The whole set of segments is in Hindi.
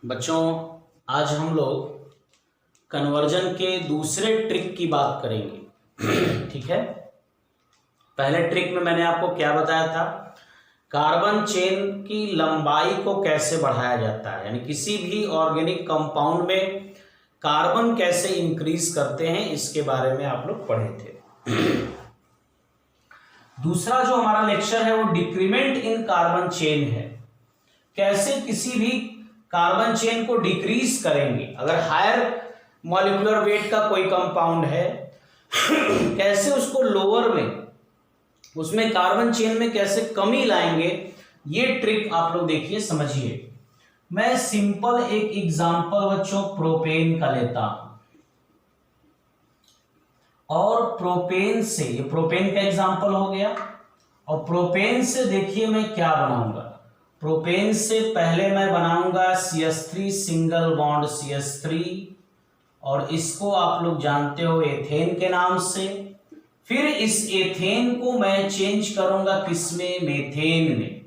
बच्चों, आज हम लोग कन्वर्जन के दूसरे ट्रिक की बात करेंगे। ठीक है। पहले ट्रिक में मैंने आपको क्या बताया था, कार्बन चेन की लंबाई को कैसे बढ़ाया जाता है, यानी किसी भी ऑर्गेनिक कंपाउंड में कार्बन कैसे इंक्रीज करते हैं, इसके बारे में आप लोग पढ़े थे। दूसरा जो हमारा लेक्चर है वो डिक्रीमेंट इन कार्बन चेन है। कैसे किसी भी कार्बन चेन को डिक्रीज करेंगे, अगर हायर मॉलिक्यूलर वेट का कोई कंपाउंड है कैसे उसको लोअर में, उसमें कार्बन चेन में कैसे कमी लाएंगे, ये ट्रिक आप लोग देखिए समझिए। मैं सिंपल एक एग्जांपल बच्चों प्रोपेन का लेता हूं, और प्रोपेन से, ये प्रोपेन का एग्जांपल हो गया, और प्रोपेन से देखिए मैं क्या बनाऊंगा। प्रोपेन से पहले मैं बनाऊंगा CH3 सिंगल बॉन्ड CH3, और इसको आप लोग जानते हो एथेन के नाम से। फिर इस एथेन को मैं चेंज करूंगा किसमें, मेथेन में।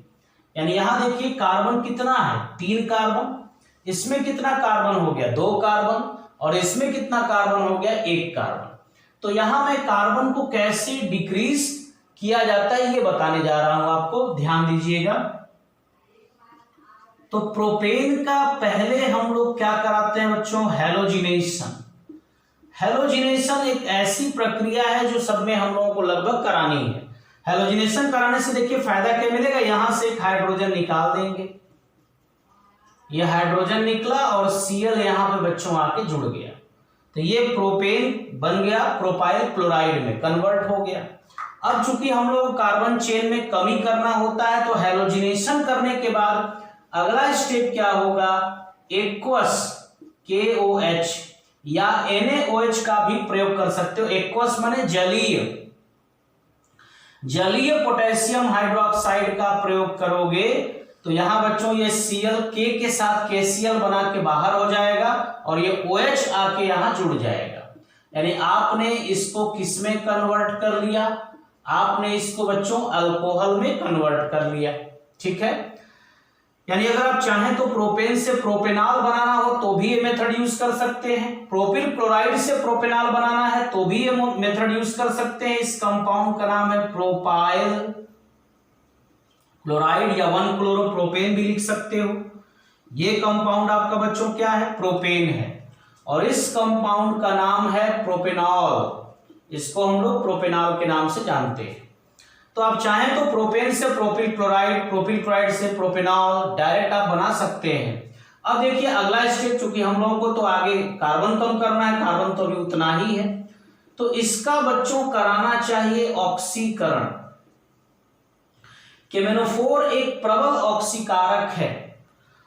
यानी यहां देखिए कार्बन कितना है, 3 कार्बन, इसमें कितना कार्बन हो गया, 2 कार्बन, और इसमें कितना कार्बन हो गया, 1 कार्बन। तो यहां मैं कार्बन को कैसे डिक्रीज किया जाता है ये बताने जा रहा हूं आपको, ध्यान दीजिएगा। तो प्रोपेन का पहले हम लोग क्या कराते हैं बच्चों, हैलोजिनेशन। हैलोजिनेशन एक ऐसी प्रक्रिया है जो सब में हम लोगों को लगभग करानी है। हैलोजिनेशन कराने से देखिए फायदा क्या मिलेगा, यहां से एक हाइड्रोजन निकाल देंगे, ये हाइड्रोजन निकला और Cl यहां पे बच्चों आके जुड़ गया, तो ये प्रोपेन बन गया, प्रोपाइल क्लोराइड में कन्वर्ट हो गया। अब चूंकि हम लोग कार्बन चेन में कमी करना होता है, तो हैलोजिनेशन करने के बाद अगला स्टेप क्या होगा, एक्वस KOH या NaOH का भी प्रयोग कर सकते हो। एक्वस माने जलीय, जलीय पोटेशियम हाइड्रोक्साइड का प्रयोग करोगे तो यहां बच्चों ये Cl K के साथ KCl बना के बाहर हो जाएगा, और ये OH आके यहां जुड़ जाएगा। यानी आपने इसको किस में कन्वर्ट कर लिया, आपने इसको बच्चों अल्कोहल में कन्वर्ट कर लिया। ठीक है। यानी अगर आप चाहें तो प्रोपेन से प्रोपेनॉल बनाना हो तो भी ये मेथड यूज कर सकते हैं, प्रोपिल क्लोराइड से प्रोपेनॉल बनाना है तो भी ये मेथड यूज कर सकते हैं। इस कंपाउंड का नाम है प्रोपाइल क्लोराइड, या 1-क्लोरोप्रोपेन भी लिख सकते हो। ये कंपाउंड आपका बच्चों क्या है, प्रोपेन है, और इस कंपाउंड का नाम है प्रोपेनॉल। इसको हम लोग प्रोपेनॉल के नाम से जानते हैं। तो आप चाहें तो प्रोपेन से प्रोपिल क्लोराइड से प्रोपेनॉल डायरेक्ट आप बना सकते हैं। अब देखिए अगला स्टेप, चूंकि हम लोगों को तो आगे कार्बन कम करना है, कार्बन तो अभी उतना ही है, तो इसका बच्चों कराना चाहिए ऑक्सीकरण। केमेनोफोर एक प्रबल ऑक्सीकारक है,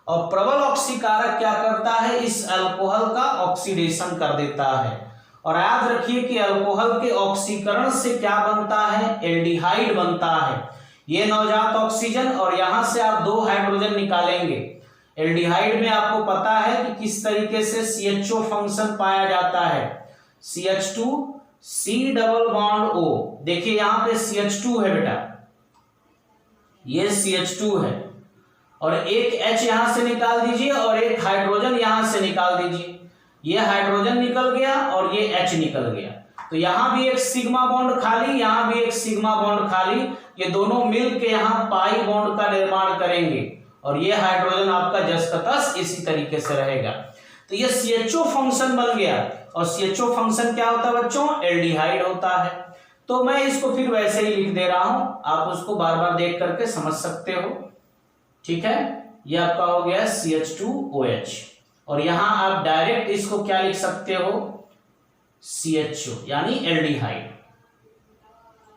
और प्रबल ऑक्सीकारक क्या करता है, इस अल्कोहल का ऑक्सीडेशन कर देता है। और याद रखिए कि अल्कोहल के ऑक्सीकरण से क्या बनता है, एल्डिहाइड बनता है। ये नवजात ऑक्सीजन, और यहां से आप 2 हाइड्रोजन निकालेंगे। एल्डिहाइड में आपको पता है कि किस तरीके से CHO फंक्शन पाया जाता है, CH2 C double bond O। देखिए यहां पे CH2 है बेटा, ये CH2 है, और एक H यहां से निकाल दीजिए और एक हाइड्रोजन यहां से निकाल दीजिए। ये हाइड्रोजन निकल गया और ये H निकल गया, तो यहां भी एक सिग्मा बॉन्ड खाली, यहां भी एक सिग्मा बॉन्ड खाली, ये दोनों मिलके यहां पाई बॉन्ड का निर्माण करेंगे, और ये हाइड्रोजन आपका जस का तस इसी तरीके से रहेगा। तो ये CHO फंक्शन बन गया, और CHO फंक्शन क्या होता है बच्चों, एल्डिहाइड होता है। तो मैं इसको फिर वैसे ही लिख दे रहा हूं, आप उसको बार बार देख करके समझ सकते हो। ठीक है, ये आपका हो गया CH2OH, और यहां आप डायरेक्ट इसको क्या लिख सकते हो, CHO यानी एल्डिहाइड।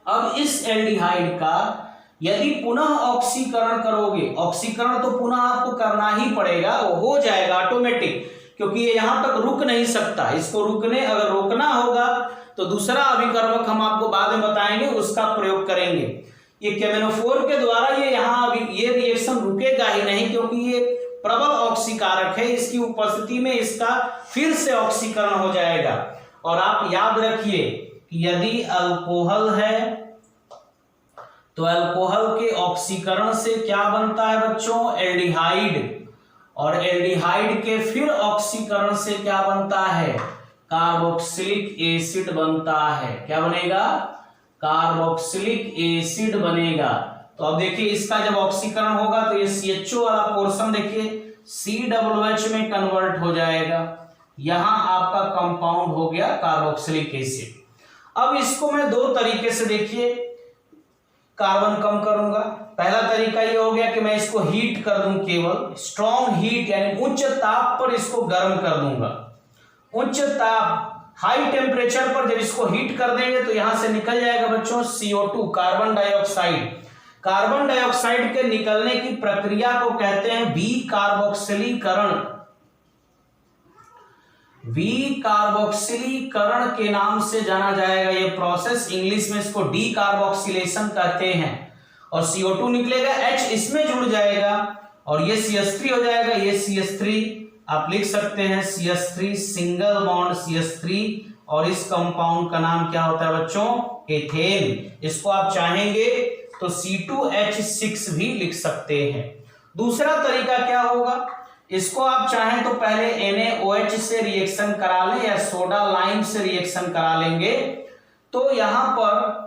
अब इस एल्डिहाइड का यदि पुनः ऑक्सीकरण करोगे, ऑक्सीकरण तो पुनः आपको करना ही पड़ेगा, वो हो जाएगा ऑटोमेटिक, क्योंकि ये यहां तक रुक नहीं सकता। इसको रुकने अगर रोकना होगा तो दूसरा अभिकर्मक हम आपको बाद में बताएंगे, उसका प्रयोग करेंगे। ये केमेनोफोर के द्वारा ये यहां अभी ये रिएक्शन रुकेगा ही नहीं, क्योंकि ये प्रबल ऑक्सीकारक है, इसकी उपस्थिति में इसका फिर से ऑक्सीकरण हो जाएगा। और आप याद रखिए कि यदि अल्कोहल है तो अल्कोहल के ऑक्सीकरण से क्या बनता है बच्चों, एल्डिहाइड, और एल्डिहाइड के फिर ऑक्सीकरण से क्या बनता है, कार्बोक्सिलिक एसिड बनता है। क्या बनेगा, कार्बोक्सिलिक एसिड बनेगा। तो अब देखिए इसका जब ऑक्सीकरण होगा तो ये CHO वाला पोर्शन देखिए COOH में कन्वर्ट हो जाएगा। यहां आपका कंपाउंड हो गया कार्बोक्सिलिक एसिड। अब इसको मैं दो तरीके से देखिए कार्बन कम करूंगा। पहला तरीका ये हो गया कि मैं इसको हीट कर दूं, केवल स्ट्रॉन्ग हीट यानी उच्च ताप पर इसको गर्म कर दूंगा। उच्च ताप हाई टेम्परेचर पर जब इसको हीट कर देंगे तो यहां से निकल जाएगा बच्चों CO2 carbon dioxide. Carbon dioxide के निकलने की प्रक्रिया को कहते हैं विकार्बोक्सिलीकरण। विकार्बोक्सिलीकरण के नाम से जाना जाएगा ये प्रोसेस। इंग्लिश में इसको डीकार्बोक्सिलेशन कहते हैं। और CO2 निकलेगा, H इसमें जुड़ जाएगा और ये CH3 हो जाएगा। ये CH3 आप लिख सकते हैं CH3 सिंगल बॉन्ड CH3 और इस कंपाउंड का नाम क्या होता है बच्चों, एथेन। इसको आप चाहेंगे तो C2H6 भी लिख सकते हैं। दूसरा तरीका क्या होगा, इसको आप चाहें तो पहले NaOH से रिएक्शन करा लें या सोडा लाइम से रिएक्शन करा लेंगे तो यहां पर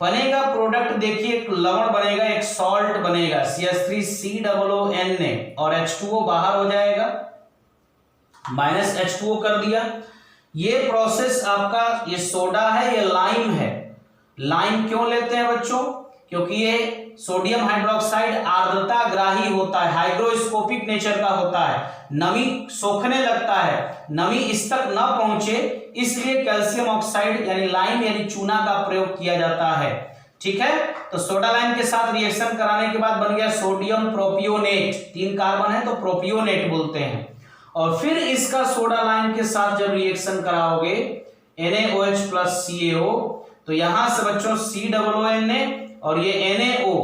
बनेगा प्रोडक्ट, देखिए एक लवण बनेगा, एक सॉल्ट बनेगा CH3COONA और H2O बाहर हो जाएगा, -H2O कर दिया। ये प्रोसेस आपका, ये सोडा है, ये लाइम है। लाइम क्यों लेते हैं बच्चों, क्योंकि ये सोडियम हाइड्रोक्साइड आर्द्रता ग्राही होता है, हाइग्रोस्कोपिक नेचर का होता है, नमी सोखने लगता है, नमी इस तक न पहुंचे इसलिए कैल्शियम ऑक्साइड यानी लाइम यानी चूना का प्रयोग किया जाता है। ठीक है, तो सोडा लाइम के साथ रिएक्शन कराने के बाद बन गया सोडियम प्रोपियोनेट, 3 कार्बन है तो प्रोपियोनेट बोलते हैं। और फिर इसका सोडा लाइम के साथ जब रिएक्शन कराओगे NaOH प्लस CaO तो यहां से बच्चों COONA और ये NaO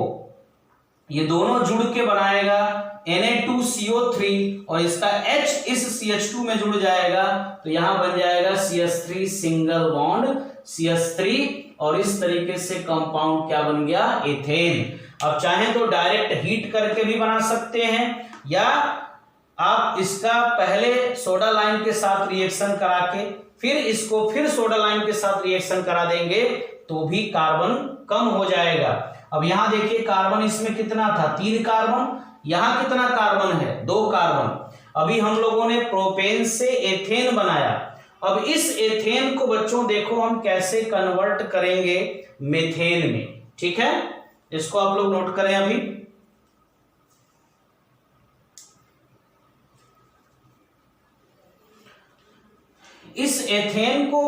ये दोनों जुड़ के बनाएगा Na2CO3 और इसका H इस CH2 में जुड़ जाएगा तो यहां बन जाएगा CH3 सिंगल बॉन्ड CH3 और इस तरीके से कंपाउंड क्या बन गया, एथेन। अब चाहें तो डायरेक्ट हीट करके भी बना सकते हैं या आप इसका पहले सोडा लाइम के साथ रिएक्शन करा के फिर इसको फिर सोडा लाइम के साथ रिएक्शन करा देंगे तो भी कार्बन कम हो जाएगा। अब यहां देखिए कार्बन इसमें कितना था, 3 कार्बन, यहां कितना कार्बन है, 2 कार्बन। अभी हम लोगों ने प्रोपेन से एथेन बनाया। अब इस एथेन को बच्चों देखो हम कैसे कन्वर्ट करेंगे मेथेन में। ठीक है, इसको आप लोग नोट करें। अभी इस एथेन को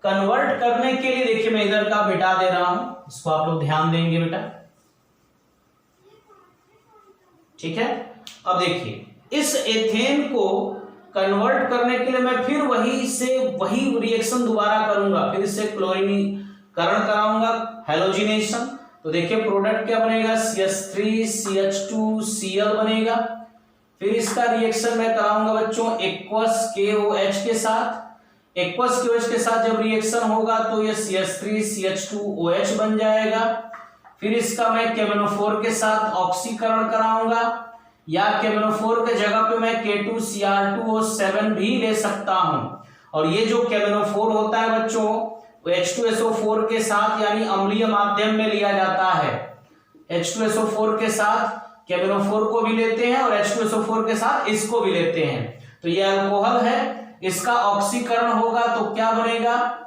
कन्वर्ट करने के लिए देखिए मैं इधर का मिटा दे रहा हूं, इसको आप लोग ध्यान देंगे बेटा। ठीक है, अब देखिए इस एथेन को कन्वर्ट करने के लिए मैं फिर वही रिएक्शन दोबारा करूंगा, फिर से क्लोरीनीकरण कराऊंगा, हैलोजिनेशन। तो देखिए प्रोडक्ट क्या बनेगा, CH3CH2Cl बनेगा। फिर इसका रिएक्शन मैं कराऊंगा बच्चों एक्वस KOH के साथ। एक्वस KOH के साथ जब रिएक्शन होगा तो ये CH3CH2OH बन जाएगा। फिर इसका मैं केमेनोफोर के साथ ऑक्सीकरण कराऊंगा या केमेनोफोर के जगह पे मैं K2Cr2O7 भी ले सकता हूं। और ये जो केमेनोफोर होता है बच्चों H2SO4 के साथ यानी अम्लीय माध्यम में लिया जाता है। H2SO4 के साथ केमेनोफोर को भी लेते हैं और H2SO4 के साथ इसको भी लेते हैं। तो ये अल्कोहल है, इसका ऑक्सीकरण होगा तो क्या बनेगा,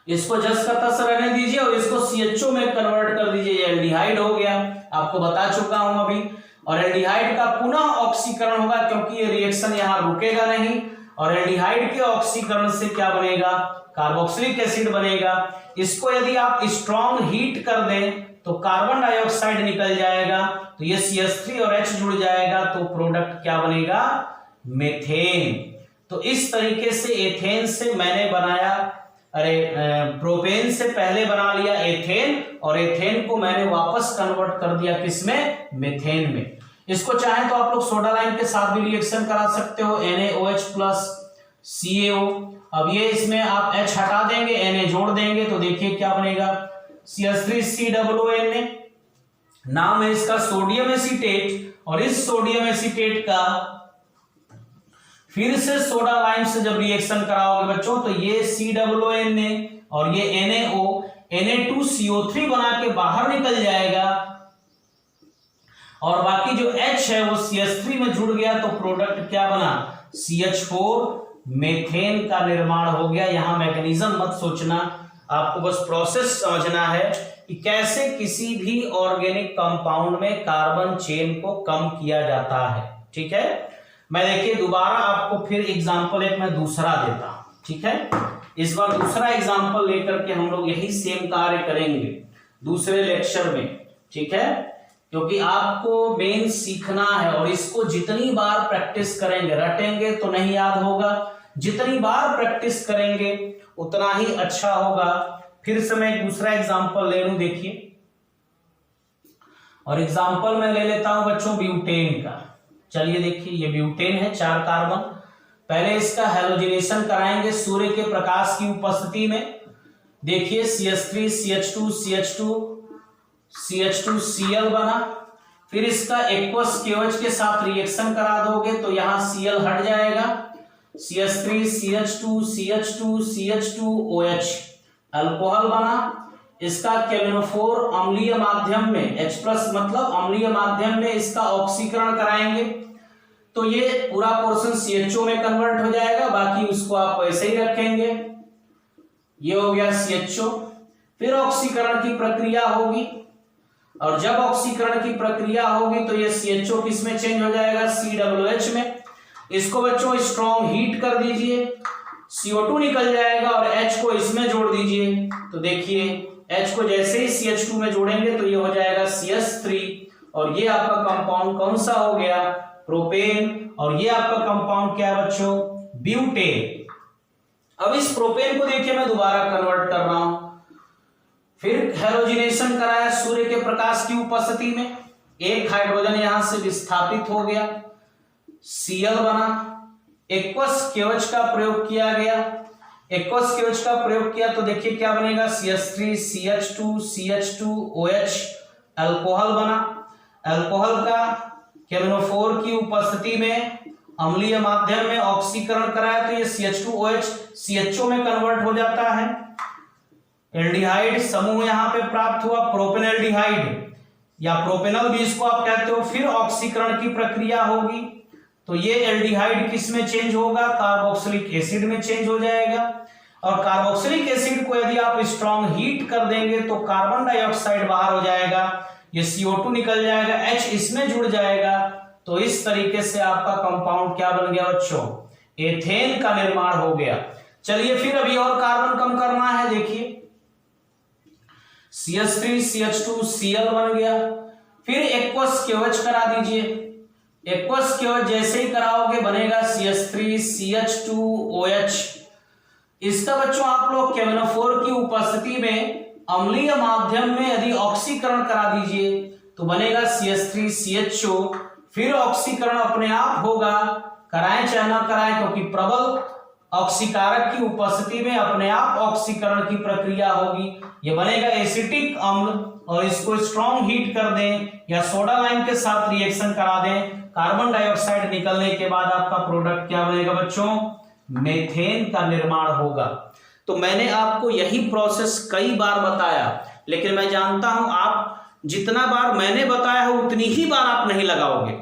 इसको जस्ट का तस रहने दीजिए और इसको CHO में कन्वर्ट कर दीजिए, ये एल्डिहाइड हो गया। आपको बता चुका हूं अभी। और एल्डिहाइड का पुनः ऑक्सीकरण होगा क्योंकि ये रिएक्शन यहां रुकेगा नहीं। और एल्डिहाइड के ऑक्सीकरण से क्या बनेगा, कार्बोक्सिलिक एसिड बनेगा। इसको यदि आप स्ट्रॉन्ग हीट कर दें तो कार्बन डाइऑक्साइड निकल जाएगा, तो ये CH3 और H जुड़ जाएगा तो प्रोडक्ट क्या बनेगा, मेथेन। तो इस तरीके से एथेन से मैंने बनाया, प्रोपेन से पहले बना लिया एथेन और एथेन को मैंने वापस कन्वर्ट कर दिया किसमें, मेथेन में। इसको चाहे तो आप लोग सोडा लाइम के साथ भी रिएक्शन करा सकते हो, NaOH प्लस CaO। अब ये इसमें आप H हटा देंगे, Na जोड़ देंगे तो देखिए क्या बनेगा, CH3COONA। नाम है इसका सोडियम एसीटेट और इस सोडियम एसीटेट का फिर से सोडा लाइम से जब रिएक्शन कराओगे बच्चों तो ये COONA और ये NaO Na2CO3 बना के बाहर निकल जाएगा और बाकी जो H है वो CH3 में जुड़ गया तो प्रोडक्ट क्या बना, CH4 मेथेन का निर्माण हो गया। यहां मैकेनिज्म मत सोचना, आपको बस प्रोसेस समझना है कि कैसे किसी भी ऑर्गेनिक कंपाउंड में कार्बन चेन को कम किया जाता है। ठीक है, मैं देखिए दोबारा आपको फिर एग्जांपल एक मैं दूसरा देता हूं। ठीक है, इस बार दूसरा एग्जांपल लेकर के हम लोग यही सेम कार्य करेंगे दूसरे लेक्चर में। ठीक है, क्योंकि आपको मेन सीखना है और इसको जितनी बार प्रैक्टिस करेंगे, रटेंगे तो नहीं याद होगा, जितनी बार प्रैक्टिस करेंगे उतना ही अच्छा होगा। फिर से मैं एक दूसरा एग्जांपल ले लूं, देखिए, और एग्जांपल मैं ले लेता हूं बच्चों ब्यूटेन का। चलिए देखिए, ये ब्यूटेन है, 4 कार्बन। पहले इसका हैलोजिनेशन कराएंगे सूर्य के प्रकाश की उपस्थिति में। देखिए CH3 CH2 CH2 CH2 Cl बना। फिर इसका एक्वस KOH के साथ रिएक्शन करा दोगे तो यहां Cl हट जाएगा, CH3 CH2 CH2 CH2 OH alcohol बना। इसका केमिनोफोर अम्लीय माध्यम में H+ मतलब अम्लीय माध्यम में इसका ऑक्सीकरण कराएंगे तो ये पूरा पोर्शन CHO में कन्वर्ट हो जाएगा, बाकी उसको आप वैसे ही रखेंगे। ये हो गया CHO। फिर ऑक्सीकरण की प्रक्रिया होगी और जब ऑक्सीकरण की प्रक्रिया होगी तो ये CHO किस में चेंज हो जाएगा, COOH में। इसको बच्चों स्ट्रॉन्ग हीट कर दीजिए, CO2 निकल जाएगा और H को इसमें जोड़ दीजिए। तो देखिए H को जैसे ही CH2 में जोड़ेंगे तो ये हो जाएगा CH3 और ये आपका कंपाउंड कौन सा हो गया, प्रोपेन। और ये आपका कंपाउंड क्या है बच्चों, ब्यूटेन। अब इस प्रोपेन को देखिए मैं दोबारा कन्वर्ट कर रहा हूं। फिर हैलोजिनेशन कराया सूर्य के प्रकाश की उपस्थिति में, एक हाइड्रोजन यहां से विस्थापित हो गया, Cl बना। एक्वस KOH का प्रयोग किया गया, एक्वस KOH का प्रयोग किया तो देखिए क्या बनेगा, CH3 CH2 CH2 OH alcohol बना। अल्कोहल का केमिनोफोर की उपस्थिति में अम्लीय माध्यम में ऑक्सीकरण कराया तो ये CH2OH CHO में कन्वर्ट हो जाता है। एल्डिहाइड समूह यहां पे प्राप्त हुआ, प्रोपेनल्डिहाइड या प्रोपेनल भी इसको आप कहते हो। फिर ऑक्सीकरण की प्रक्रिया होगी तो ये एल्डिहाइड किस में चेंज होगा, कार्बोक्सिलिक एसिड में चेंज हो जाएगा। और कार्बोक्सिलिक एसिड को यदि आप स्ट्रॉन्ग हीट कर देंगे तो कार्बन डाइऑक्साइड बाहर हो जाएगा, ये CO2 निकल जाएगा, H इसमें जुड़ जाएगा। तो इस तरीके से आपका कंपाउंड क्या बन गया बच्चों, एथेन का निर्माण हो गया। चलिए फिर अभी और कार्बन कम करना है, देखिए CH3 CH2 Cl बन गया। फिर एक्वस KOH करा दीजिए, एक्वस KOH जैसे ही कराओगे बनेगा CH3 CH2 OH। इसका बच्चों आप लोग केमिनोफोर की उपस्थिति में अम्लीय माध्यम में यदि ऑक्सीकरण करा दीजिए तो बनेगा CH3 CHO। फिर ऑक्सीकरण अपने आप होगा, कराएं चाहे ना कराएं, क्योंकि प्रबल ऑक्सीकारक की उपस्थिति में अपने आप ऑक्सीकरण की प्रक्रिया होगी। ये बनेगा एसिटिक अम्ल और इसको स्ट्रॉन्ग हीट कर दें या सोडा लाइम के साथ रिएक्शन करा दें, कार्बन डाइऑक्साइड निकलने के बाद आपका प्रोडक्ट क्या बनेगा बच्चों, मेथेन का निर्माण होगा। तो मैंने आपको यही प्रोसेस कई बार बताया, लेकिन मैं जानता हूं आप जितना बार मैंने बताया है उतनी ही बार आप नहीं लगाओगे,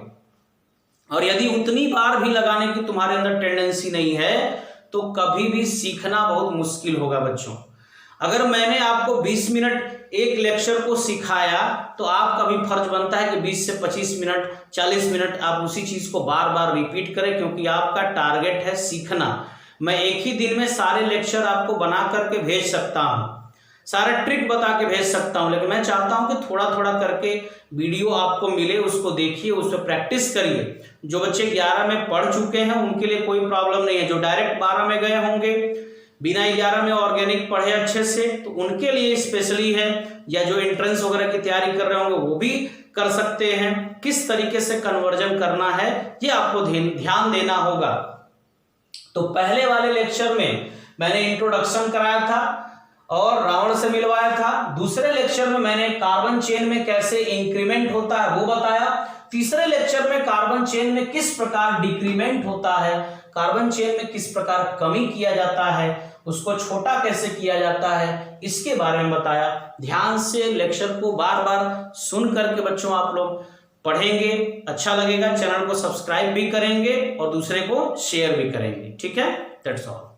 और यदि उतनी बार भी लगाने की तुम्हारे अंदर टेंडेंसी नहीं है तो कभी भी सीखना बहुत मुश्किल होगा बच्चों। अगर मैंने आपको 20 मिनट एक लेक्चर को सिखाया तो आपका भी फर्ज बनता है कि 20 से 25 मिनट 40 मिनट आप उसी चीज को बार बार रिपीट करें, क्योंकि आपका टारगेट है सीखना। मैं एक ही दिन में सारे लेक्चर आपको बना करके भेज सकता हूं, सारे ट्रिक बता के भेज सकता हूं, लेकिन मैं चाहता हूं कि थोड़ा थोड़ा करके वीडियो आपको मिले, उसको देखिए, उस पर प्रैक्टिस करिए। जो बच्चे 11 में पढ़ चुके हैं उनके लिए कोई प्रॉब्लम नहीं है, जो डायरेक्ट 12 में गए होंगे बिना 11 में ऑर्गेनिक पढ़े अच्छे से तो उनके लिए स्पेशली है, या जो एंट्रेंस वगैरह की तैयारी कर रहे होंगे वो भी कर सकते हैं। किस तरीके से कन्वर्जन करना है ये आपको ध्यान देना होगा। तो पहले वाले लेक्चर में मैंने इंट्रोडक्शन कराया था और रावण से मिलवाया था। दूसरे लेक्चर में मैंने कार्बन चेन में कैसे इंक्रीमेंट होता है वो बताया। तीसरे लेक्चर में कार्बन चेन में किस प्रकार डिक्रीमेंट होता है, कार्बन चेन में किस प्रकार कमी किया जाता है, उसको छोटा कैसे किया जाता है, इसके बारे में बताया। ध्यान से लेक्चर को बार बार सुन करके बच्चों आप लोग पढ़ेंगे, अच्छा लगेगा। चैनल को सब्सक्राइब भी करेंगे और दूसरे को शेयर भी करेंगे। ठीक है, दैट्स ऑल।